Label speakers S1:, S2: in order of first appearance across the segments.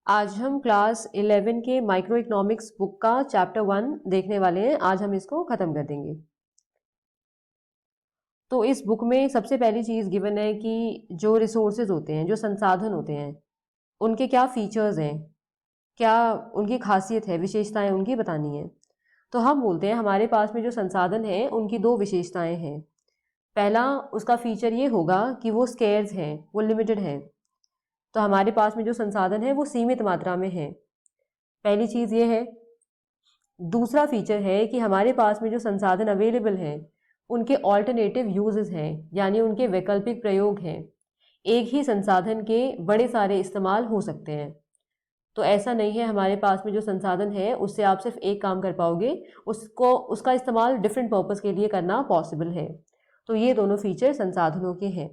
S1: आज हम क्लास 11 के माइक्रो इकोनॉमिक्स बुक का चैप्टर 1 देखने वाले हैं। आज हम इसको ख़त्म कर देंगे। तो इस बुक में सबसे पहली चीज़ गिवन है कि जो रिसोर्सेज होते हैं, जो संसाधन होते हैं, उनके क्या फीचर्स हैं, क्या उनकी खासियत है, विशेषताएं उनकी बतानी है। तो हम बोलते हैं हमारे पास में जो संसाधन हैं उनकी दो विशेषताएं हैं। पहला उसका फीचर ये होगा कि वो स्केर्स हैं, वो लिमिटेड हैं। तो हमारे पास में जो संसाधन है वो सीमित मात्रा में है, पहली चीज़ ये है। दूसरा फीचर है कि हमारे पास में जो संसाधन अवेलेबल हैं उनके ऑल्टरनेटिव यूजेस हैं, यानी उनके वैकल्पिक प्रयोग हैं। एक ही संसाधन के बड़े सारे इस्तेमाल हो सकते हैं। तो ऐसा नहीं है हमारे पास में जो संसाधन है उससे आप सिर्फ एक काम कर पाओगे, उसका इस्तेमाल डिफरेंट पर्पस के लिए करना पॉसिबल है। तो ये दोनों फीचर संसाधनों के हैं।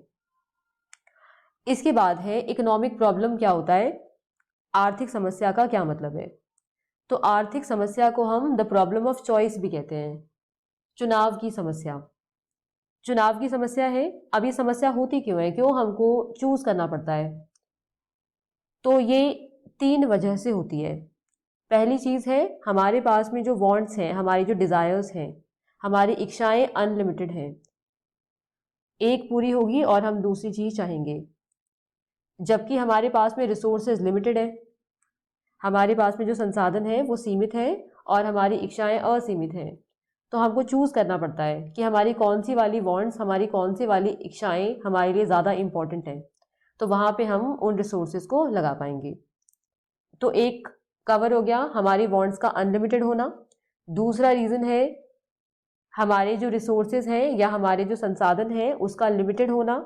S1: इसके बाद है इकोनॉमिक प्रॉब्लम क्या होता है, आर्थिक समस्या का क्या मतलब है। तो आर्थिक समस्या को हम द प्रॉब्लम ऑफ चॉइस भी कहते हैं, चुनाव की समस्या। चुनाव की समस्या है। अब ये समस्या होती क्यों है, क्यों हमको चूज करना पड़ता है? तो ये तीन वजह से होती है। पहली चीज है हमारे पास में जो वांट्स हैं, हमारी जो डिजायर्स हैं, हमारी इच्छाएं अनलिमिटेड हैं। एक पूरी होगी और हम दूसरी चीज चाहेंगे, जबकि हमारे पास में रिसोर्सेज लिमिटेड है। हमारे पास में जो संसाधन है वो सीमित है और हमारी इच्छाएं असीमित हैं। तो हमको चूज करना पड़ता है कि हमारी कौन सी वाली वांट्स, हमारी कौन सी वाली इच्छाएं हमारे लिए ज़्यादा इंपॉर्टेंट है। तो वहाँ पे हम उन रिसोर्सेज को लगा पाएंगे। तो एक कवर हो गया हमारी वांट्स का अनलिमिटेड होना। दूसरा रीज़न है हमारे जो रिसोर्सेज हैं या हमारे जो संसाधन हैं उसका लिमिटेड होना।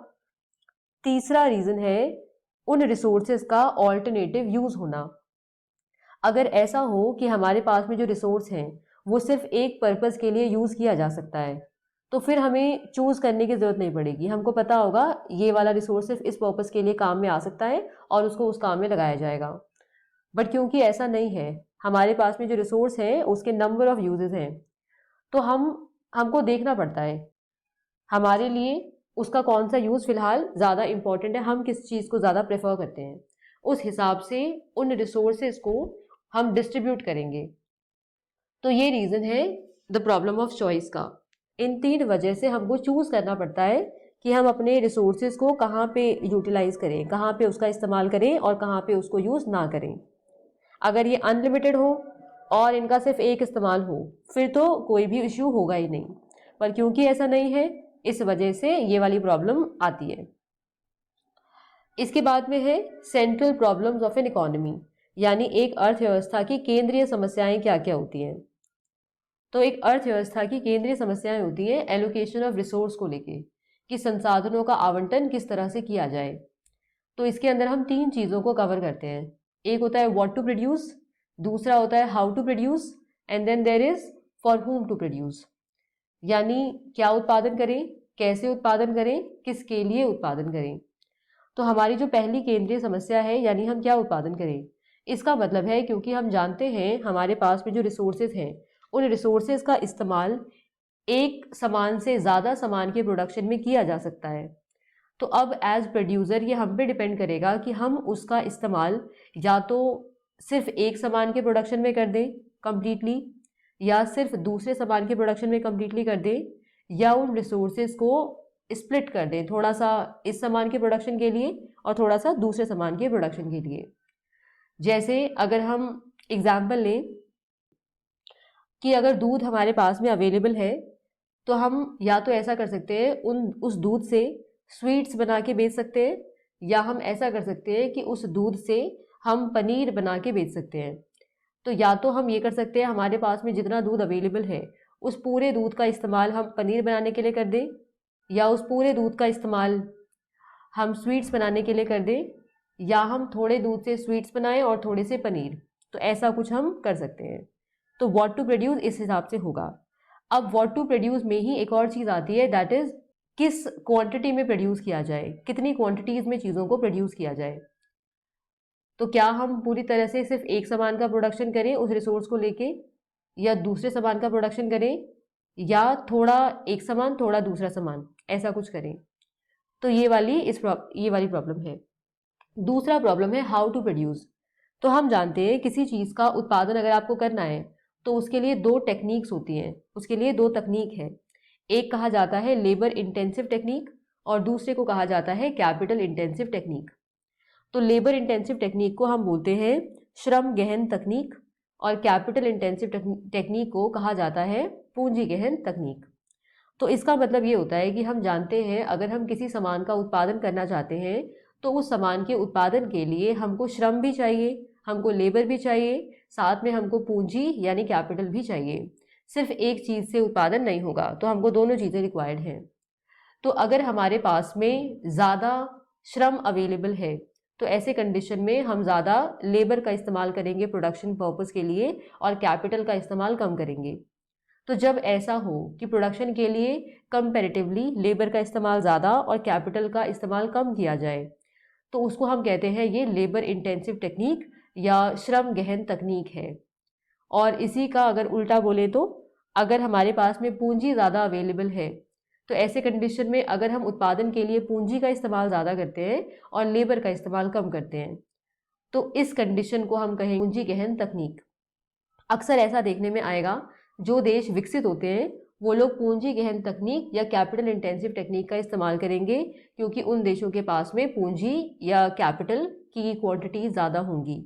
S1: तीसरा रीज़न है उन रिसोर्सेज का ऑल्टरनेटिव यूज़ होना। अगर ऐसा हो कि हमारे पास में जो रिसोर्स हैं वो सिर्फ एक पर्पस के लिए यूज़ किया जा सकता है, तो फिर हमें चूज़ करने की ज़रूरत नहीं पड़ेगी। हमको पता होगा ये वाला रिसोर्स सिर्फ इस पर्पस के लिए काम में आ सकता है और उसको उस काम में लगाया जाएगा। बट क्योंकि ऐसा नहीं है, हमारे पास में जो रिसोर्स है उसके नंबर ऑफ यूजेस हैं, तो हमको देखना पड़ता है हमारे लिए उसका कौन सा यूज़ फ़िलहाल ज़्यादा इम्पॉर्टेंट है, हम किस चीज़ को ज़्यादा प्रेफर करते हैं। उस हिसाब से उन रिसोर्सेज को हम डिस्ट्रीब्यूट करेंगे। तो ये रीज़न है द प्रॉब्लम ऑफ चॉइस का। इन तीन वजह से हमको चूज़ करना पड़ता है कि हम अपने रिसोर्सेज को कहाँ पे यूटिलाइज करें, कहाँ पे उसका इस्तेमाल करें और कहाँ पे उसको यूज़ ना करें। अगर ये अनलिमिटेड हो और इनका सिर्फ एक इस्तेमाल हो फिर तो कोई भी इश्यू होगा ही नहीं। पर क्योंकि ऐसा नहीं है, इस वजह से ये वाली प्रॉब्लम आती है। इसके बाद में है central problems of an economy, यानी एक अर्थव्यवस्था की केंद्रीय समस्याएं क्या क्या होती हैं। तो एक अर्थव्यवस्था की केंद्रीय समस्याएं होती हैं एलोकेशन ऑफ रिसोर्स को लेके, कि संसाधनों का आवंटन किस तरह से किया जाए। तो इसके अंदर हम तीन चीज़ों को कवर करते हैं। एक होता है व्हाट टू प्रोड्यूस, दूसरा होता है how to produce, and then there is for whom to produce, यानी क्या उत्पादन करें, कैसे उत्पादन करें, किसके लिए उत्पादन करें। तो हमारी जो पहली केंद्रीय समस्या है, यानी हम क्या उत्पादन करें, इसका मतलब है क्योंकि हम जानते हैं हमारे पास में जो रिसोर्सेज हैं उन रिसोर्सेज का इस्तेमाल एक सामान से ज़्यादा सामान के प्रोडक्शन में किया जा सकता है। तो अब एज प्रोड्यूसर ये हम पे डिपेंड करेगा कि हम उसका इस्तेमाल या तो सिर्फ एक सामान के प्रोडक्शन में कर दें कम्प्लीटली, या सिर्फ दूसरे सामान के प्रोडक्शन में कम्प्लीटली कर दें, या उन रिसोर्सेज को स्प्लिट कर दें, थोड़ा सा इस सामान के प्रोडक्शन के लिए और थोड़ा सा दूसरे सामान के प्रोडक्शन के लिए। जैसे अगर हम एग्जाम्पल लें कि अगर दूध हमारे पास में अवेलेबल है तो हम या तो ऐसा कर सकते हैं उस दूध से स्वीट्स बना के बेच सकते हैं, या हम ऐसा कर सकते हैं कि उस दूध से हम पनीर बना के बेच सकते हैं। तो या तो हम ये कर सकते हैं हमारे पास में जितना दूध अवेलेबल है उस पूरे दूध का इस्तेमाल हम पनीर बनाने के लिए कर दें, या उस पूरे दूध का इस्तेमाल हम स्वीट्स बनाने के लिए कर दें, या हम थोड़े दूध से स्वीट्स बनाएं और थोड़े से पनीर। तो ऐसा कुछ हम कर सकते हैं। तो व्हाट टू प्रोड्यूस इस हिसाब से होगा। अब व्हाट टू प्रोड्यूस में ही एक और चीज़ आती है, दैट इज किस क्वांटिटी में प्रोड्यूस किया जाए, कितनी क्वांटिटीज़ में चीज़ों को प्रोड्यूस किया जाए। तो क्या हम पूरी तरह से सिर्फ एक सामान का प्रोडक्शन करें उस रिसोर्स को लेके, या दूसरे सामान का प्रोडक्शन करें, या थोड़ा एक सामान थोड़ा दूसरा सामान, ऐसा कुछ करें। तो ये वाली प्रॉब्लम है। दूसरा प्रॉब्लम है हाउ टू प्रोड्यूस। तो हम जानते हैं किसी चीज़ का उत्पादन अगर आपको करना है तो उसके लिए दो टेक्निक्स होती हैं, उसके लिए दो तकनीक है। एक कहा जाता है लेबर इंटेंसिव टेक्निक और दूसरे को कहा जाता है कैपिटल इंटेंसिव टेक्निक। तो लेबर इंटेंसिव टेक्निक को हम बोलते हैं श्रम गहन तकनीक और कैपिटल इंटेंसिव टेक्निक को कहा जाता है पूंजी गहन तकनीक। तो इसका मतलब ये होता है कि हम जानते हैं अगर हम किसी सामान का उत्पादन करना चाहते हैं तो उस सामान के उत्पादन के लिए हमको श्रम भी चाहिए, हमको लेबर भी चाहिए, साथ में हमको पूंजी यानी कैपिटल भी चाहिए। सिर्फ एक चीज़ से उत्पादन नहीं होगा, तो हमको दोनों चीज़ें रिक्वायर्ड हैं। तो अगर हमारे पास में ज़्यादा श्रम अवेलेबल है तो ऐसे कंडीशन में हम ज़्यादा लेबर का इस्तेमाल करेंगे प्रोडक्शन पर्पस के लिए और कैपिटल का इस्तेमाल कम करेंगे। तो जब ऐसा हो कि प्रोडक्शन के लिए कंपैरेटिवली लेबर का इस्तेमाल ज़्यादा और कैपिटल का इस्तेमाल कम किया जाए तो उसको हम कहते हैं ये लेबर इंटेंसिव टेक्निक या श्रम गहन तकनीक है। और इसी का अगर उल्टा बोले तो अगर हमारे पास में पूंजी ज़्यादा अवेलेबल है तो ऐसे कंडीशन में अगर हम उत्पादन के लिए पूंजी का इस्तेमाल ज़्यादा करते हैं और लेबर का इस्तेमाल कम करते हैं तो इस कंडीशन को हम कहें पूंजी गहन तकनीक। अक्सर ऐसा देखने में आएगा जो देश विकसित होते हैं वो लोग पूंजी गहन तकनीक या कैपिटल इंटेंसिव टेक्निक का इस्तेमाल करेंगे क्योंकि उन देशों के पास में पूंजी या कैपिटल की क्वांटिटी ज़्यादा होंगी।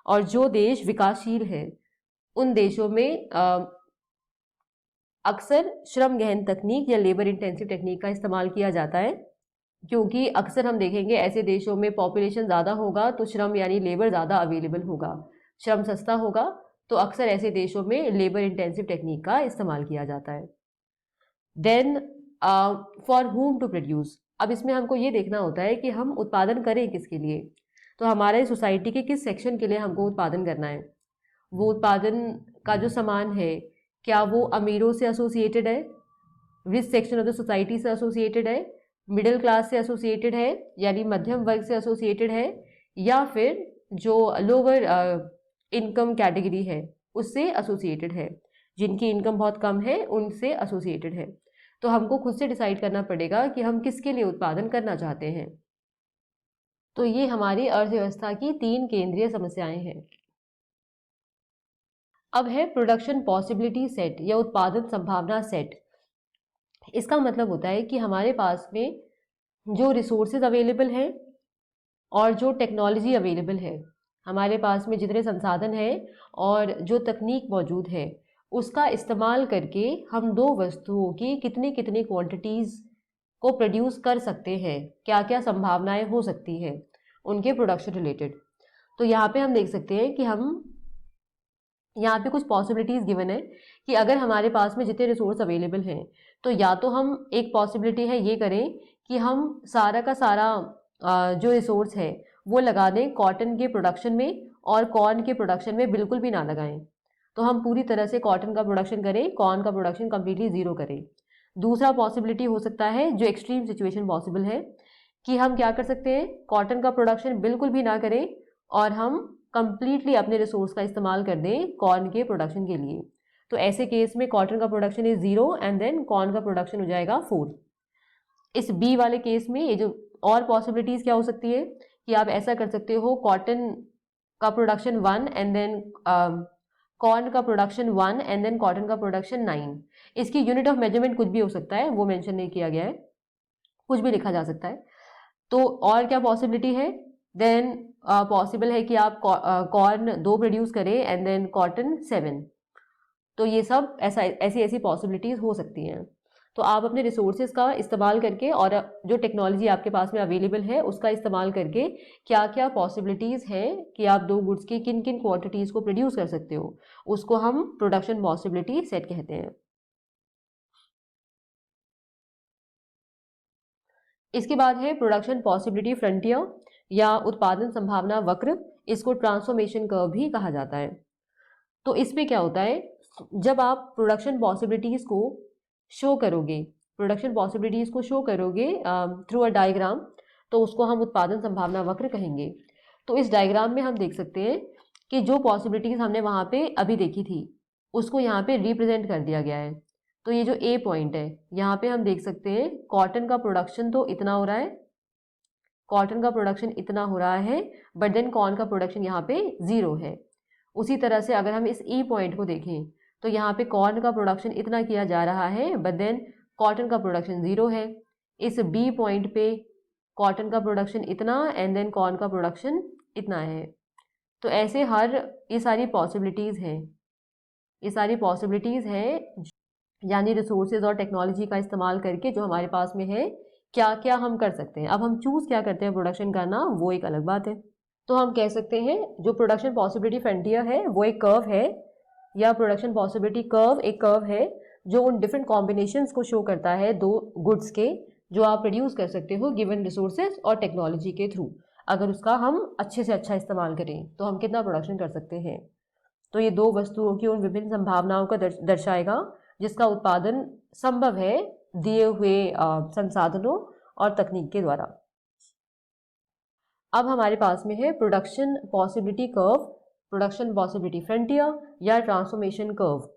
S1: और जो देश विकासशील है उन देशों में अक्सर श्रम गहन तकनीक या लेबर इंटेंसिव टेक्निक का इस्तेमाल किया जाता है क्योंकि अक्सर हम देखेंगे ऐसे देशों में पॉपुलेशन ज़्यादा होगा तो श्रम यानी लेबर ज़्यादा अवेलेबल होगा, श्रम सस्ता होगा, तो अक्सर ऐसे देशों में लेबर इंटेंसिव टेक्निक का इस्तेमाल किया जाता है। Then for whom to produce, अब इसमें हमको ये देखना होता है कि हम उत्पादन करें किसके लिए। तो हमारे सोसाइटी के किस सेक्शन के लिए हमको उत्पादन करना है, वो उत्पादन का जो सामान है क्या वो अमीरों से एसोसिएटेड है, rich section of the society से एसोसिएटेड है, मिडिल क्लास से एसोसिएटेड है यानी मध्यम वर्ग से एसोसिएटेड है, या फिर जो लोअर इनकम कैटेगरी है उससे एसोसिएटेड है, जिनकी इनकम बहुत कम है उनसे एसोसिएटेड है। तो हमको खुद से डिसाइड करना पड़ेगा कि हम किसके लिए उत्पादन करना चाहते हैं। तो ये हमारी अर्थव्यवस्था की तीन केंद्रीय समस्याएं हैं। अब है प्रोडक्शन पॉसिबिलिटी सेट या उत्पादन संभावना सेट। इसका मतलब होता है कि हमारे पास में जो रिसोर्सेज अवेलेबल हैं और जो टेक्नोलॉजी अवेलेबल है, हमारे पास में जितने संसाधन हैं और जो तकनीक मौजूद है उसका इस्तेमाल करके हम दो वस्तुओं की कितनी कितनी क्वांटिटीज़ को प्रोड्यूस कर सकते हैं, क्या क्या संभावनाएं हो सकती हैं उनके प्रोडक्शन रिलेटेड। तो यहाँ पे हम देख सकते हैं कि हम यहाँ पे कुछ पॉसिबिलिटीज़ गिवन है कि अगर हमारे पास में जितने रिसोर्स अवेलेबल हैं तो या तो हम एक पॉसिबिलिटी है ये करें कि हम सारा का सारा जो रिसोर्स है वो लगा दें कॉटन के प्रोडक्शन में और कॉर्न के प्रोडक्शन में बिल्कुल भी ना लगाएं। तो हम पूरी तरह से कॉटन का प्रोडक्शन करें, कॉर्न का प्रोडक्शन कम्प्लीटली ज़ीरो करें। दूसरा पॉसिबिलिटी हो सकता है जो एक्सट्रीम सिचुएशन पॉसिबल है कि हम क्या कर सकते हैं, कॉटन का प्रोडक्शन बिल्कुल भी ना करें और हम कंप्लीटली अपने रिसोर्स का इस्तेमाल कर दें कॉर्न के प्रोडक्शन के लिए। तो ऐसे केस में कॉटन का production is 0 and then corn का प्रोडक्शन हो जाएगा 4। इस बी वाले केस में ये जो और पॉसिबिलिटीज़ क्या हो सकती है कि आप ऐसा कर सकते हो कॉटन का प्रोडक्शन 1 एंड देन कॉर्न का प्रोडक्शन 1 एंड देन कॉटन का प्रोडक्शन 9। इसकी यूनिट ऑफ मेजरमेंट कुछ भी हो सकता है, वो मेंशन नहीं किया गया है, कुछ भी लिखा जा सकता है। तो और क्या पॉसिबिलिटी है, देन पॉसिबल है कि आप कॉर्न 2 प्रोड्यूस करें एंड देन कॉटन 7। तो ये सब ऐसी पॉसिबिलिटीज़ हो सकती हैं। तो आप अपने रिसोर्सेज का इस्तेमाल करके और जो टेक्नोलॉजी आपके पास में अवेलेबल है उसका इस्तेमाल करके क्या क्या पॉसिबिलिटीज़ हैं कि आप दो गुड्स की किन किन क्वांटिटीज़ को प्रोड्यूस कर सकते हो, उसको हम प्रोडक्शन पॉसिबिलिटी सेट कहते हैं। इसके बाद है प्रोडक्शन पॉसिबिलिटी फ्रंटियर या उत्पादन संभावना वक्र, इसको ट्रांसफॉर्मेशन कर्व भी कहा जाता है। तो इसमें क्या होता है, जब आप प्रोडक्शन पॉसिबिलिटीज़ को शो करोगे, थ्रू अ डायग्राम, तो उसको हम उत्पादन संभावना वक्र कहेंगे। तो इस डायग्राम में हम देख सकते हैं कि जो पॉसिबिलिटीज़ हमने वहाँ पे अभी देखी थी उसको यहाँ पे रिप्रेजेंट कर दिया गया है। तो ये जो ए पॉइंट है यहाँ पे हम देख सकते हैं कॉटन का प्रोडक्शन तो इतना हो रहा है, कॉटन का प्रोडक्शन इतना हो रहा है, बट देन कॉर्न का प्रोडक्शन यहाँ पे 0 है। उसी तरह से अगर हम इस ई पॉइंट को देखें तो यहाँ पे कॉर्न का प्रोडक्शन इतना किया जा रहा है, बट देन कॉटन का प्रोडक्शन 0 है। इस बी पॉइंट पे कॉटन का प्रोडक्शन इतना एंड देन कॉर्न का प्रोडक्शन इतना है। तो ऐसे ये सारी पॉसिबिलिटीज़ हैं, ये सारी पॉसिबिलिटीज़ हैं, यानी रिसोर्सेज और टेक्नोलॉजी का इस्तेमाल करके जो हमारे पास में है क्या क्या हम कर सकते हैं। अब हम चूज़ क्या करते हैं प्रोडक्शन करना, वो एक अलग बात है। तो हम कह सकते हैं जो प्रोडक्शन पॉसिबिलिटी फ्रंटियर है वो एक कर्व है, या प्रोडक्शन पॉसिबिलिटी कर्व एक कर्व है जो उन डिफरेंट कॉम्बिनेशंस को शो करता है दो गुड्स के जो आप प्रोड्यूस कर सकते हो गिवन रिसोर्सेज और टेक्नोलॉजी के थ्रू। अगर उसका हम अच्छे से अच्छा इस्तेमाल करें तो हम कितना प्रोडक्शन कर सकते हैं। तो ये दो वस्तुओं की उन विभिन्न संभावनाओं का दर्शाएगा जिसका उत्पादन संभव है दिए हुए संसाधनों और तकनीक के द्वारा। अब हमारे पास में है production possibility curve, production possibility frontier या ट्रांसफॉर्मेशन कर्व।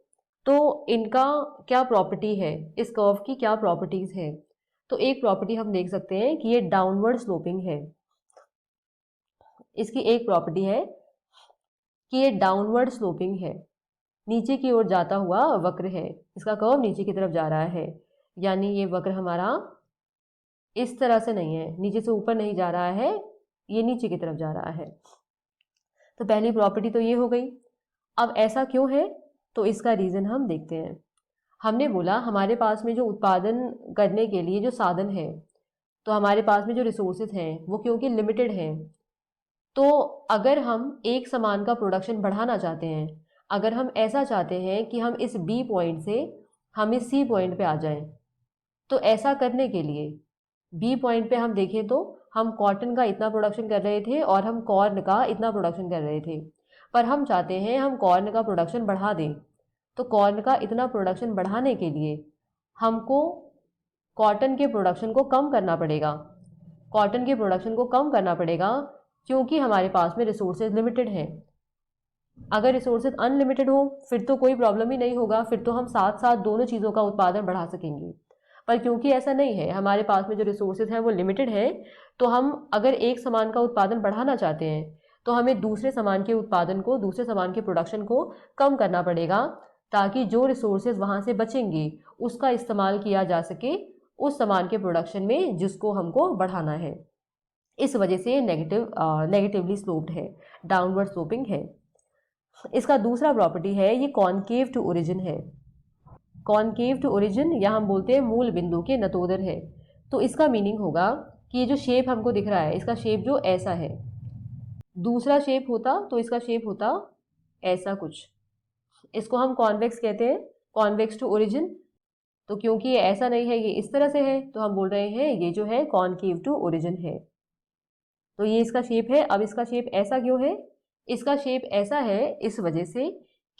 S1: तो इनका क्या प्रॉपर्टी है, इस कर्व की क्या प्रॉपर्टीज़ है। तो एक प्रॉपर्टी हम देख सकते हैं कि ये डाउनवर्ड स्लोपिंग है। इसकी एक प्रॉपर्टी है कि ये डाउनवर्ड स्लोपिंग है, नीचे की ओर जाता हुआ वक्र है। इसका कर्व नीचे की तरफ जा रहा है, यानी ये वक्र हमारा इस तरह से नहीं है, नीचे से ऊपर नहीं जा रहा है, ये नीचे की तरफ जा रहा है। तो पहली प्रॉपर्टी तो ये हो गई। अब ऐसा क्यों है, तो इसका रीज़न हम देखते हैं। हमने बोला हमारे पास में जो उत्पादन करने के लिए जो साधन है, तो हमारे पास में जो रिसोर्सेज हैं वो क्योंकि लिमिटेड हैं, तो अगर हम एक सामान का प्रोडक्शन बढ़ाना चाहते हैं, अगर हम ऐसा चाहते हैं कि हम इस बी पॉइंट से हम इस सी पॉइंट पे आ जाएं, तो ऐसा करने के लिए बी पॉइंट पे हम देखें तो हम कॉटन का इतना प्रोडक्शन कर रहे थे और हम कॉर्न का इतना प्रोडक्शन कर रहे थे, पर हम चाहते हैं हम कॉर्न का प्रोडक्शन बढ़ा दें। तो कॉर्न का इतना प्रोडक्शन बढ़ाने के लिए हमको कॉटन के प्रोडक्शन को कम करना पड़ेगा, कॉटन के प्रोडक्शन को कम करना पड़ेगा क्योंकि हमारे पास में रिसोर्सेज लिमिटेड हैं। अगर रिसोर्सेज अनलिमिटेड हो फिर तो कोई प्रॉब्लम ही नहीं होगा, फिर तो हम साथ साथ दोनों चीज़ों का उत्पादन बढ़ा सकेंगे। पर क्योंकि ऐसा नहीं है, हमारे पास में जो रिसोर्सेज हैं वो लिमिटेड हैं, तो हम अगर एक सामान का उत्पादन बढ़ाना चाहते हैं तो हमें दूसरे सामान के उत्पादन को, दूसरे सामान के प्रोडक्शन को कम करना पड़ेगा, ताकि जो रिसोर्सेज वहाँ से बचेंगे उसका इस्तेमाल किया जा सके उस सामान के प्रोडक्शन में जिसको हमको बढ़ाना है। इस वजह से नेगेटिवली स्लोप्ड है, डाउनवर्ड स्लोपिंग है। इसका दूसरा प्रॉपर्टी है ये कॉनकेव टू ओरिजिन है। कॉनकेव टू ओरिजिन या हम बोलते हैं मूल बिंदु के नतोदर है। तो इसका मीनिंग होगा कि ये जो शेप हमको दिख रहा है, इसका शेप जो ऐसा है, दूसरा शेप होता तो इसका शेप होता ऐसा कुछ, इसको हम कॉन्वेक्स कहते हैं, कॉन्वेक्स टू ओरिजिन। तो क्योंकि ये ऐसा नहीं है, ये इस तरह से है, तो हम बोल रहे हैं ये जो है कॉनकेव टू ओरिजिन है। तो ये इसका शेप है। अब इसका शेप ऐसा क्यों है, इसका शेप ऐसा है इस वजह से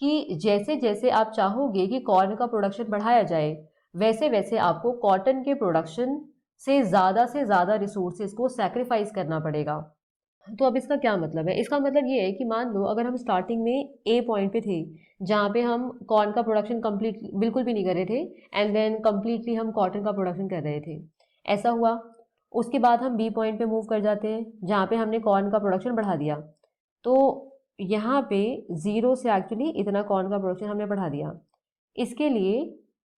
S1: कि जैसे जैसे आप चाहोगे कि कॉर्न का प्रोडक्शन बढ़ाया जाए, वैसे वैसे आपको कॉटन के प्रोडक्शन से ज़्यादा रिसोर्सेज को सैक्रिफाइस करना पड़ेगा। तो अब इसका क्या मतलब है, इसका मतलब ये है कि मान लो अगर हम स्टार्टिंग में ए पॉइंट पे थे जहाँ पे हम कॉर्न का प्रोडक्शन कंप्लीट बिल्कुल भी नहीं कर रहे थे एंड देन कम्प्लीटली हम कॉटन का प्रोडक्शन कर रहे थे, ऐसा हुआ। उसके बाद हम बी पॉइंट पे मूव कर जाते हैं जहाँ पे हमने कॉर्न का प्रोडक्शन बढ़ा दिया। तो यहाँ पे 0 से एक्चुअली इतना कॉर्न का प्रोडक्शन हमने बढ़ा दिया, इसके लिए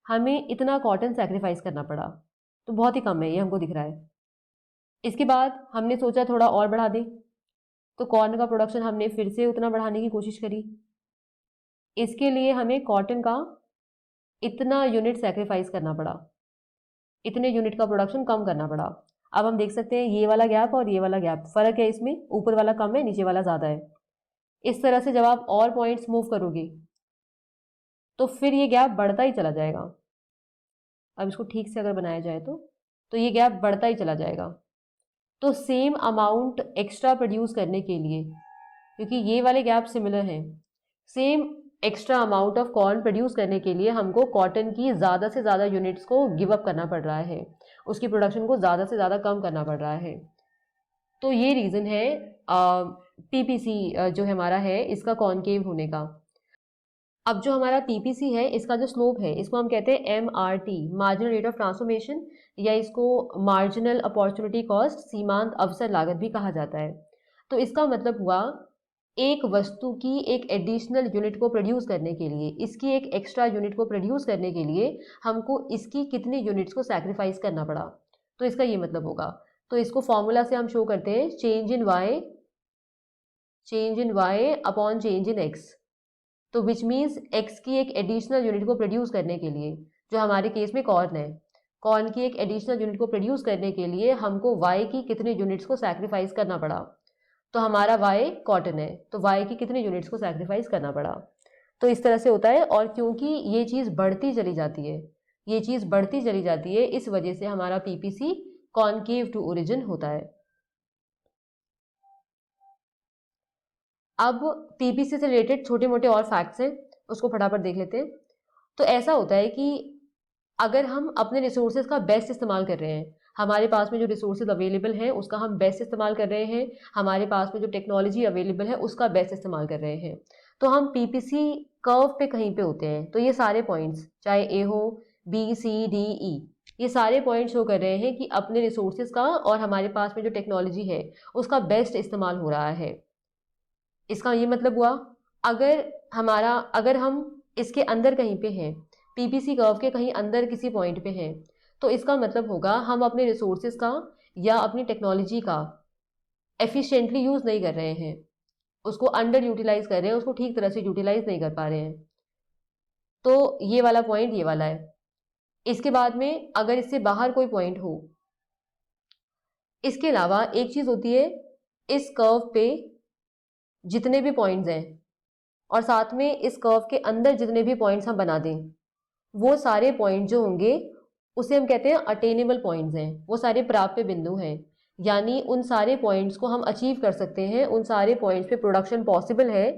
S1: हमें इतना कॉटन सेक्रीफाइस करना पड़ा, तो बहुत ही कम है ये हमको दिख रहा है। इसके बाद हमने सोचा थोड़ा और बढ़ा दें, तो कॉर्न का प्रोडक्शन हमने फिर से उतना बढ़ाने की कोशिश करी। इसके लिए हमें कॉटन का इतना यूनिट सेक्रीफाइस करना पड़ा, इतने यूनिट का प्रोडक्शन कम करना पड़ा। अब हम देख सकते हैं ये वाला गैप और ये वाला गैप, फ़र्क है इसमें, ऊपर वाला कम है नीचे वाला ज़्यादा है। इस तरह से जब आप और पॉइंट्स मूव करोगे तो फिर ये गैप बढ़ता ही चला जाएगा। अब इसको ठीक से अगर बनाया जाए तो ये गैप बढ़ता ही चला जाएगा। तो सेम अमाउंट एक्स्ट्रा प्रोड्यूस करने के लिए, क्योंकि ये वाले गैप सिमिलर हैं, same extra amount of corn produce करने के लिए हमको कॉटन की ज़्यादा से ज़्यादा यूनिट्स को गिव अप करना पड़ रहा है, उसकी प्रोडक्शन को ज़्यादा से ज़्यादा कम करना पड़ रहा है। तो ये रीज़न है पीपीसी जो हमारा है इसका कॉनकेव होने का। अब जो हमारा पीपीसी है, इसका जो स्लोप है, इसको हम कहते हैं MRT, marginal rate of transformation, या इसको मार्जिनल अपॉर्चुनिटी कॉस्ट, सीमांत अवसर लागत भी कहा जाता है। तो इसका मतलब हुआ, एक वस्तु की एक एडिशनल यूनिट को प्रोड्यूस करने के लिए, इसकी एक एक्स्ट्रा यूनिट को प्रोड्यूस करने के लिए हमको इसकी कितनी यूनिट्स को सैक्रिफाइस करना पड़ा, तो इसका ये मतलब होगा। तो इसको फॉर्मूला से हम शो करते हैं, change in Y upon change in X. तो विच मीन्स एक्स की एक एडिशनल यूनिट को प्रोड्यूस करने के लिए, जो हमारे केस में कॉर्न है, कॉर्न की एक एडिशनल यूनिट को प्रोड्यूस करने के लिए हमको वाई की कितने यूनिट्स को सैक्रिफाइस करना पड़ा। तो हमारा वाई कॉटन है, तो वाई की कितने यूनिट्स को सैक्रिफाइस करना पड़ा। तो इस तरह से होता है। और क्योंकि ये चीज़ बढ़ती चली जाती है, ये चीज़ बढ़ती चली जाती है, इस वजह से हमारा पीपीसी कॉनकेव टू ओरिजिन होता है। अब पीपीसी से रिलेटेड छोटे मोटे और फैक्ट्स हैं, उसको फटाफट देख लेते हैं। तो ऐसा होता है कि अगर हम अपने रिसोर्सेज का बेस्ट इस्तेमाल कर रहे हैं, हमारे पास में जो रिसोर्सेज अवेलेबल हैं उसका हम बेस्ट इस्तेमाल कर रहे हैं, हमारे पास में जो टेक्नोलॉजी अवेलेबल है उसका बेस्ट इस्तेमाल कर रहे हैं, तो हम पीपीसी कर्व पे कहीं पे होते हैं। तो ये सारे पॉइंट्स, चाहे ए हो, बी, सी, डी, ई, ये सारे पॉइंट शो कर रहे हैं कि अपने रिसोर्सेज का और हमारे पास में जो टेक्नोलॉजी है उसका बेस्ट इस्तेमाल हो रहा है। इसका ये मतलब हुआ, अगर हम इसके अंदर कहीं पे हैं, पीपीसी कर्व के कहीं अंदर किसी पॉइंट पे हैं, तो इसका मतलब होगा हम अपने रिसोर्सेज का या अपनी टेक्नोलॉजी का एफिशिएंटली यूज़ नहीं कर रहे हैं, उसको अंडर यूटिलाइज कर रहे हैं, उसको ठीक तरह से यूटिलाइज नहीं कर पा रहे हैं। तो ये वाला पॉइंट ये वाला है। इसके बाद में अगर इससे बाहर कोई पॉइंट हो, इसके अलावा एक चीज़ होती है, इस कर्व पे जितने भी पॉइंट्स हैं और साथ में इस कर्व के अंदर जितने भी पॉइंट्स हम बना दें, वो सारे पॉइंट जो होंगे उसे हम कहते हैं अटेनेबल पॉइंट्स हैं, वो सारे प्राप्य बिंदु हैं। यानी उन सारे पॉइंट्स को हम अचीव कर सकते हैं, उन सारे पॉइंट्स पे प्रोडक्शन पॉसिबल है,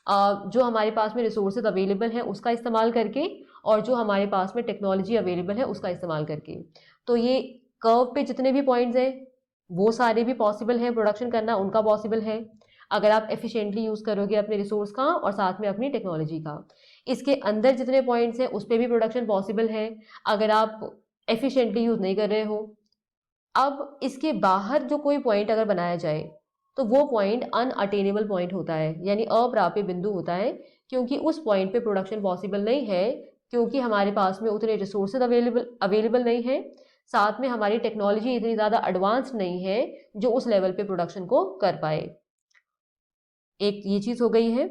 S1: जो हमारे पास में रिसोर्सेज अवेलेबल हैं उसका इस्तेमाल करके, और जो हमारे पास में टेक्नोलॉजी अवेलेबल है उसका इस्तेमाल करके। तो ये कर्व पे जितने भी पॉइंट्स हैं वो सारे भी पॉसिबल हैं, प्रोडक्शन करना उनका पॉसिबल है, अगर आप एफिशिएंटली यूज़ करोगे अपने रिसोर्स का और साथ में अपनी टेक्नोलॉजी का। इसके अंदर जितने पॉइंट्स हैं उस पर भी प्रोडक्शन पॉसिबल है, अगर आप एफिशिएंटली यूज़ नहीं कर रहे हो। अब इसके बाहर जो कोई पॉइंट अगर बनाया जाए तो वो पॉइंट अनअटेनेबल पॉइंट होता है, यानी अप्राप्य बिंदु होता है, क्योंकि उस पॉइंट पे प्रोडक्शन पॉसिबल नहीं है, क्योंकि हमारे पास में उतने रिसोर्सेज अवेलेबल नहीं है, साथ में हमारी टेक्नोलॉजी इतनी ज़्यादा एडवांस नहीं है जो उस लेवल पे प्रोडक्शन को कर पाए। एक ये चीज़ हो गई है।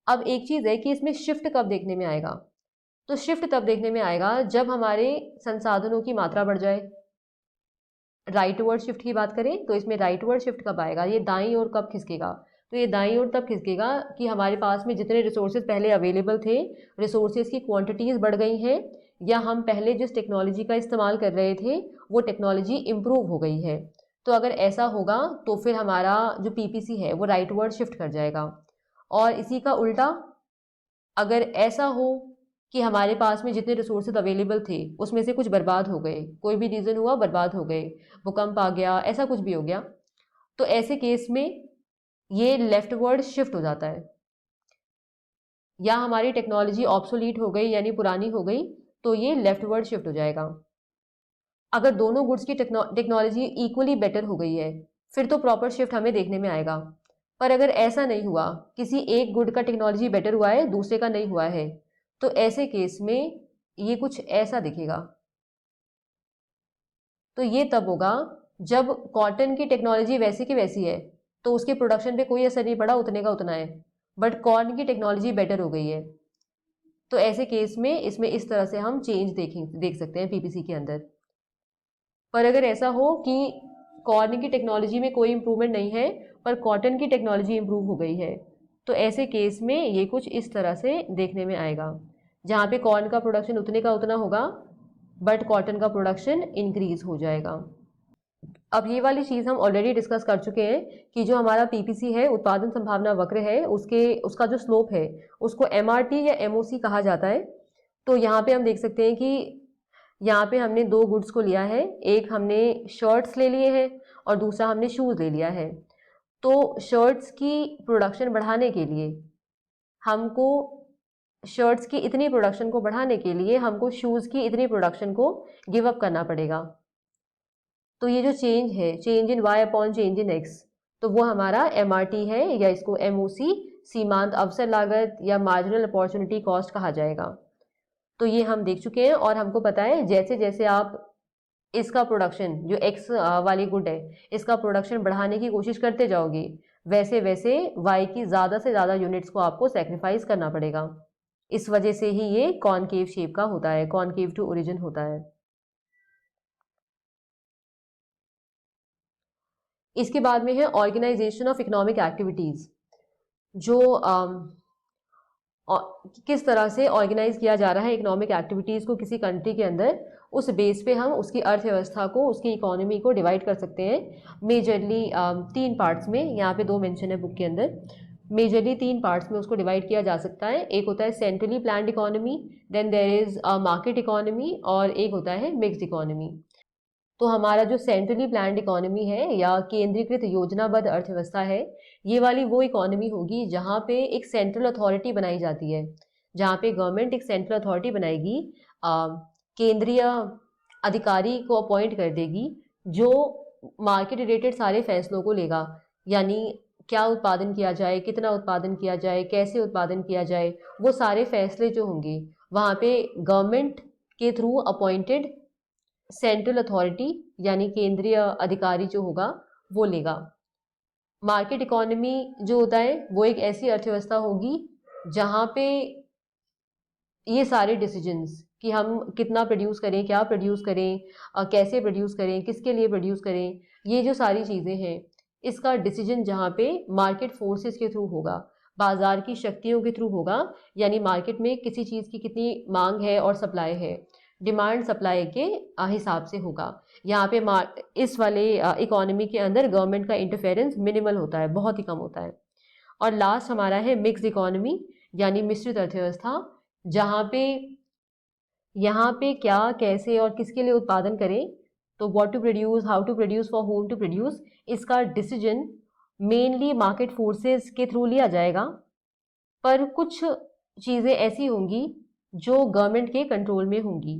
S1: अब एक चीज़ है कि इसमें शिफ्ट कब देखने में आएगा। तो शिफ्ट तब देखने में आएगा जब हमारे संसाधनों की मात्रा बढ़ जाए। राइटवर्ड शिफ्ट की बात करें तो इसमें राइटवर्ड शिफ्ट कब आएगा, ये दाईं ओर कब खिसकेगा। तो ये दाईं ओर तब खिसकेगा कि हमारे पास में जितने रिसोर्सेज पहले अवेलेबल थे, रिसोर्सेज की क्वांटिटीज़ बढ़ गई हैं, या हम पहले जिस टेक्नोलॉजी का इस्तेमाल कर रहे थे वो टेक्नोलॉजी इम्प्रूव हो गई है। तो अगर ऐसा होगा तो फिर हमारा जो पीपीसी है वो राइटवर्ड शिफ्ट कर जाएगा। और इसी का उल्टा, अगर ऐसा हो कि हमारे पास में जितने रिसोर्सेज अवेलेबल थे उसमें से कुछ बर्बाद हो गए, कोई भी रीज़न हुआ बर्बाद हो गए, भूकंप आ गया, ऐसा कुछ भी हो गया, तो ऐसे केस में ये लेफ्टवर्ड शिफ्ट हो जाता है। या हमारी टेक्नोलॉजी ऑब्सोलीट हो गई यानी पुरानी हो गई, तो ये लेफ्टवर्ड शिफ्ट हो जाएगा। अगर दोनों गुड्स की टेक्नोलॉजी इक्वली बेटर हो गई है फिर तो प्रॉपर शिफ्ट हमें देखने में आएगा। पर अगर ऐसा नहीं हुआ, किसी एक गुड का टेक्नोलॉजी बेटर हुआ है दूसरे का नहीं हुआ है, तो ऐसे केस में ये कुछ ऐसा दिखेगा। तो ये तब होगा जब कॉटन की टेक्नोलॉजी वैसी की वैसी है तो उसके प्रोडक्शन पे कोई असर नहीं पड़ा, उतने का उतना है, बट कॉर्न की टेक्नोलॉजी बेटर हो गई है। तो ऐसे केस में इसमें इस तरह से हम चेंज देख सकते हैं पीपीसी के अंदर। पर अगर ऐसा हो कि कॉर्न की टेक्नोलॉजी में कोई इम्प्रूवमेंट नहीं है पर कॉटन की टेक्नोलॉजी इम्प्रूव हो गई है, तो ऐसे केस में ये कुछ इस तरह से देखने में आएगा, जहाँ पे कॉर्न का प्रोडक्शन उतने का उतना होगा बट कॉटन का प्रोडक्शन इंक्रीज हो जाएगा। अब ये वाली चीज़ हम ऑलरेडी डिस्कस कर चुके हैं कि जो हमारा पीपीसी है, उत्पादन संभावना वक्र है, उसका जो स्लोप है उसको एमआरटी या एमओसी कहा जाता है। तो यहाँ पे हम देख सकते हैं कि यहाँ पे हमने दो गुड्स को लिया है, एक हमने शर्ट्स ले लिए हैं और दूसरा हमने शूज़ ले लिया है। तो शर्ट्स की प्रोडक्शन बढ़ाने के लिए हमको शर्ट्स की इतनी प्रोडक्शन को बढ़ाने के लिए हमको शूज़ की इतनी प्रोडक्शन को गिव अप करना पड़ेगा। तो ये जो चेंज है, change in Y upon change in X, तो वो हमारा MRT है, या इसको MOC, सीमांत अवसर लागत या मार्जिनल अपॉर्चुनिटी कॉस्ट कहा जाएगा। तो ये हम देख चुके हैं और हमको पता है जैसे जैसे आप इसका प्रोडक्शन, जो एक्स वाली गुड है, इसका प्रोडक्शन बढ़ाने की कोशिश करते जाओगे, वैसे वैसे वाई की ज़्यादा से ज़्यादा यूनिट्स को आपको सेक्रीफाइस करना पड़ेगा। इस वजह से ही ये कॉनकेव शेप का होता है, कॉनकेव टू ओरिजिन होता है। इसके बाद में है ऑर्गेनाइजेशन ऑफ इकोनॉमिक एक्टिविटीज़, जो किस तरह से ऑर्गेनाइज किया जा रहा है इकोनॉमिक एक्टिविटीज़ को किसी कंट्री के अंदर, उस बेस पे हम उसकी अर्थव्यवस्था को, उसकी इकोनॉमी को डिवाइड कर सकते हैं मेजरली 3 पार्ट्स में। यहाँ पे 2 मेंशन है बुक के अंदर। मेजरली 3 पार्ट्स में उसको डिवाइड किया जा सकता है। एक होता है centrally planned economy, then there is market economy, और एक होता है मिक्स्ड इकोनॉमी। तो हमारा जो सेंट्रली प्लान्ड इकोनॉमी है या केंद्रीकृत योजनाबद्ध अर्थव्यवस्था है, ये वाली वो इकोनॉमी होगी जहाँ पे एक सेंट्रल अथॉरिटी बनाई जाती है, जहाँ पे गवर्नमेंट एक सेंट्रल अथॉरिटी बनाएगी, केंद्रीय अधिकारी को अपॉइंट कर देगी, जो मार्केट रिलेटेड सारे फैसलों को लेगा। यानी क्या उत्पादन किया जाए, कितना उत्पादन किया जाए, कैसे उत्पादन किया जाए, वो सारे फैसले जो होंगे वहाँ पे गवर्नमेंट के थ्रू अपॉइंटेड सेंट्रल अथॉरिटी यानी केंद्रीय अधिकारी जो होगा वो लेगा। मार्केट इकोनॉमी जो होता है वो एक ऐसी अर्थव्यवस्था होगी जहाँ पे ये सारे डिसीजंस कि हम कितना प्रोड्यूस करें, क्या प्रोड्यूस करें, कैसे प्रोड्यूस करें, किसके लिए प्रोड्यूस करें, ये जो सारी चीज़ें हैं, इसका डिसीजन जहाँ पे मार्केट फोर्सेस के थ्रू होगा, बाजार की शक्तियों के थ्रू होगा। यानी मार्केट में किसी चीज़ की कितनी मांग है और सप्लाई है, डिमांड सप्लाई के हिसाब से होगा। यहाँ पे इस वाले इकोनॉमी के अंदर गवर्नमेंट का इंटरफेरेंस मिनिमल होता है, बहुत ही कम होता है। और लास्ट हमारा है मिक्स्ड इकोनॉमी यानी मिश्रित अर्थव्यवस्था, जहाँ पे यहाँ पे क्या, कैसे और किसके लिए उत्पादन करें, तो what to produce, how to produce, for whom to produce, इसका डिसीजन मेनली मार्केट फोर्सेस के थ्रू लिया जाएगा। पर कुछ चीज़ें ऐसी होंगी जो गवर्नमेंट के कंट्रोल में होंगी।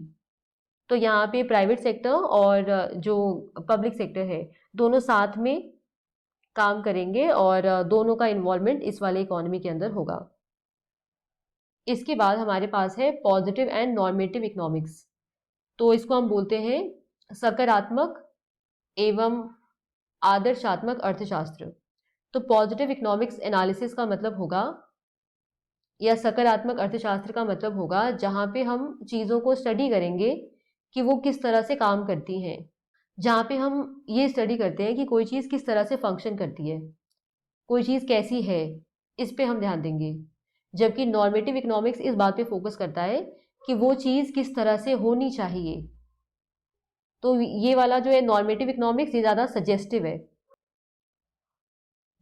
S1: तो यहाँ पे प्राइवेट सेक्टर और जो पब्लिक सेक्टर है, दोनों साथ में काम करेंगे और दोनों का इन्वॉल्वमेंट इस वाले इकोनॉमी के अंदर होगा। इसके बाद हमारे पास है पॉजिटिव एंड नॉर्मेटिव इकोनॉमिक्स। तो इसको हम बोलते हैं सकारात्मक एवं आदर्शात्मक अर्थशास्त्र। तो पॉजिटिव इकोनॉमिक्स एनालिसिस का मतलब होगा, या सकारात्मक अर्थशास्त्र का मतलब होगा, जहाँ पे हम चीज़ों को स्टडी करेंगे कि वो किस तरह से काम करती हैं, जहाँ पे हम ये स्टडी करते हैं कि कोई चीज़ किस तरह से फंक्शन करती है, कोई चीज़ कैसी है, इस पे हम ध्यान देंगे। जबकि नॉर्मेटिव इकोनॉमिक्स इस बात पे फोकस करता है कि वो चीज़ किस तरह से होनी चाहिए। तो ये वाला जो है नॉर्मेटिव इकोनॉमिक्स, ये ज़्यादा सजेस्टिव है।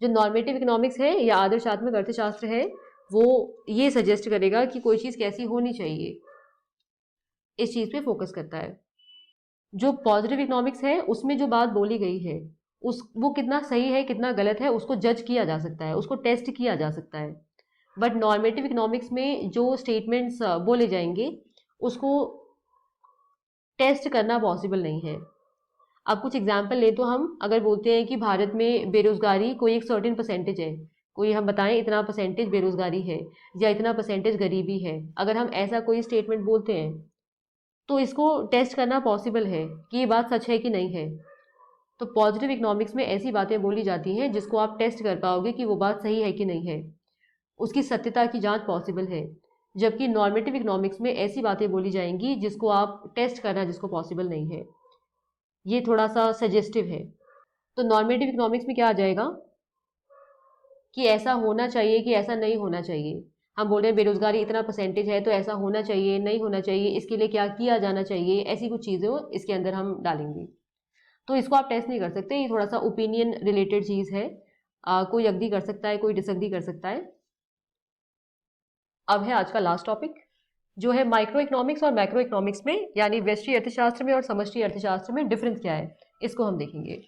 S1: जो नॉर्मेटिव इकोनॉमिक्स है या आदर्शात्मक अर्थशास्त्र है, वो ये सजेस्ट करेगा कि कोई चीज़ कैसी होनी चाहिए, इस चीज़ पे फोकस करता है। जो पॉजिटिव इकोनॉमिक्स है उसमें जो बात बोली गई है वो कितना सही है कितना गलत है उसको जज किया जा सकता है, उसको टेस्ट किया जा सकता है। बट नॉर्मेटिव इकोनॉमिक्स में जो स्टेटमेंट्स बोले जाएंगे उसको टेस्ट करना पॉसिबल नहीं है। अब कुछ एग्जाम्पल ले तो हम अगर बोलते हैं कि भारत में बेरोजगारी कोई एक सर्टेन परसेंटेज है, कोई हम बताएं इतना परसेंटेज बेरोजगारी है या इतना परसेंटेज गरीबी है, अगर हम ऐसा कोई स्टेटमेंट बोलते हैं तो इसको टेस्ट करना पॉसिबल है कि ये बात सच है कि नहीं है। तो पॉजिटिव इकोनॉमिक्स में ऐसी बातें बोली जाती हैं जिसको आप टेस्ट कर पाओगे कि वो बात सही है कि नहीं है, उसकी सत्यता की जांच पॉसिबल है। जबकि नॉर्मेटिव इकोनॉमिक्स में ऐसी बातें बोली जाएंगी जिसको आप टेस्ट करना जिसको पॉसिबल नहीं है। ये थोड़ा सा सजेस्टिव है। तो नॉर्मेटिव इकोनॉमिक्स में क्या आ जाएगा कि ऐसा होना चाहिए कि ऐसा नहीं होना चाहिए। हम बोल रहे हैं बेरोजगारी इतना परसेंटेज है तो ऐसा होना चाहिए, नहीं होना चाहिए, इसके लिए क्या किया जाना चाहिए, ऐसी कुछ चीज़ें इसके अंदर हम डालेंगे। तो इसको आप टेस्ट नहीं कर सकते, ये थोड़ा सा ओपिनियन रिलेटेड चीज़ है। कोई अग्री कर सकता है, कोई डिसअग्री कर सकता है। अब है आज का लास्ट टॉपिक जो है माइक्रो इकोनॉमिक्स और मैक्रो इकोनॉमिक्स में, यानी व्यष्टि अर्थशास्त्र में और समष्टि अर्थशास्त्र में डिफरेंस क्या है, इसको हम देखेंगे।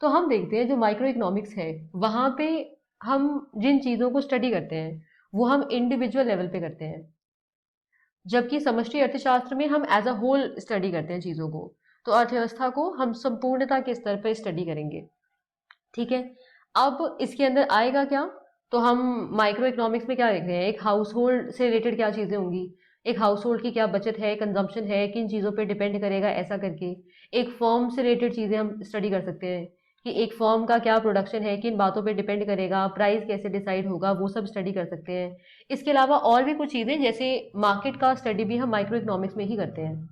S1: तो हम देखते हैं जो माइक्रो इकोनॉमिक्स है वहाँ पे हम जिन चीज़ों को स्टडी करते हैं वो हम इंडिविजुअल लेवल पे करते हैं, जबकि समष्टि अर्थशास्त्र में हम एज अ होल स्टडी करते हैं चीज़ों को। तो अर्थव्यवस्था को हम संपूर्णता के स्तर पर स्टडी करेंगे। ठीक है, अब इसके अंदर आएगा क्या, तो हम माइक्रो इकोनॉमिक्स में क्या देख रहे हैं, एक हाउस होल्ड से रिलेटेड क्या चीज़ें होंगी, एक हाउस होल्ड की क्या बचत है, कंजम्पशन है, किन चीज़ों पे डिपेंड करेगा, ऐसा करके एक फर्म से रिलेटेड चीज़ें हम स्टडी कर सकते हैं कि एक फर्म का क्या प्रोडक्शन है, किन बातों पे डिपेंड करेगा, प्राइस कैसे डिसाइड होगा, वो सब स्टडी कर सकते हैं। इसके अलावा और भी कुछ चीज़ें, जैसे मार्केट का स्टडी भी हम माइक्रो इकोनॉमिक्स में ही करते हैं।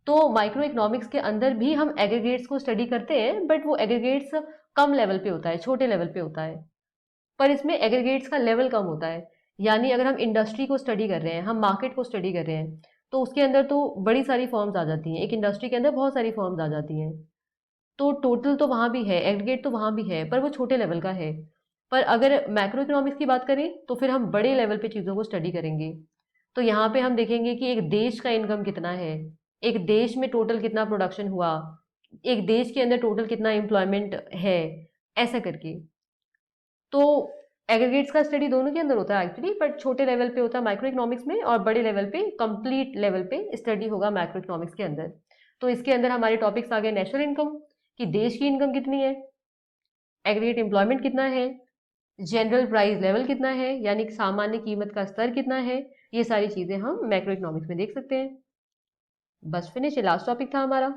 S1: तो माइक्रो इकोनॉमिक्स के अंदर भी हम एग्रीगेट्स को स्टडी करते हैं, बट वो एग्रीगेट्स कम लेवल पे होता है, छोटे लेवल पे होता है, पर इसमें एग्रीगेट्स का लेवल कम होता है। यानी अगर हम इंडस्ट्री को स्टडी कर रहे हैं, हम मार्केट को स्टडी कर रहे हैं, तो उसके अंदर तो बड़ी सारी फर्म्स आ जाती हैं, एक इंडस्ट्री के अंदर बहुत सारी फर्म्स आ जाती हैं। तो टोटल तो वहाँ भी है, एग्रीगेट तो वहाँ भी है, पर वो छोटे लेवल का है। पर अगर मैक्रो इकोनॉमिक्स की बात करें तो फिर हम बड़े लेवल पे चीज़ों को स्टडी करेंगे। तो यहाँ पे हम देखेंगे कि एक देश का इनकम कितना है, एक देश में टोटल कितना प्रोडक्शन हुआ, एक देश के अंदर टोटल कितना एम्प्लॉयमेंट है, ऐसा करके। तो एग्रीगेट्स का स्टडी दोनों के अंदर होता है एक्चुअली, बट छोटे लेवल पे होता है माइक्रो इकोनॉमिक्स में, और बड़े लेवल पे कंप्लीट लेवल पे स्टडी होगा मैक्रो इकोनॉमिक्स के अंदर। तो इसके अंदर हमारे टॉपिक्स आ गए नेशनल इनकम, कि देश की इनकम कितनी है, एग्रीगेट एम्प्लॉयमेंट कितना है, जनरल प्राइस लेवल कितना है, यानी कि सामान्य कीमत का स्तर कितना है, ये सारी चीज़ें हम मैक्रो इकोनॉमिक्स में देख सकते हैं। बस फिनिश, ये लास्ट टॉपिक था हमारा।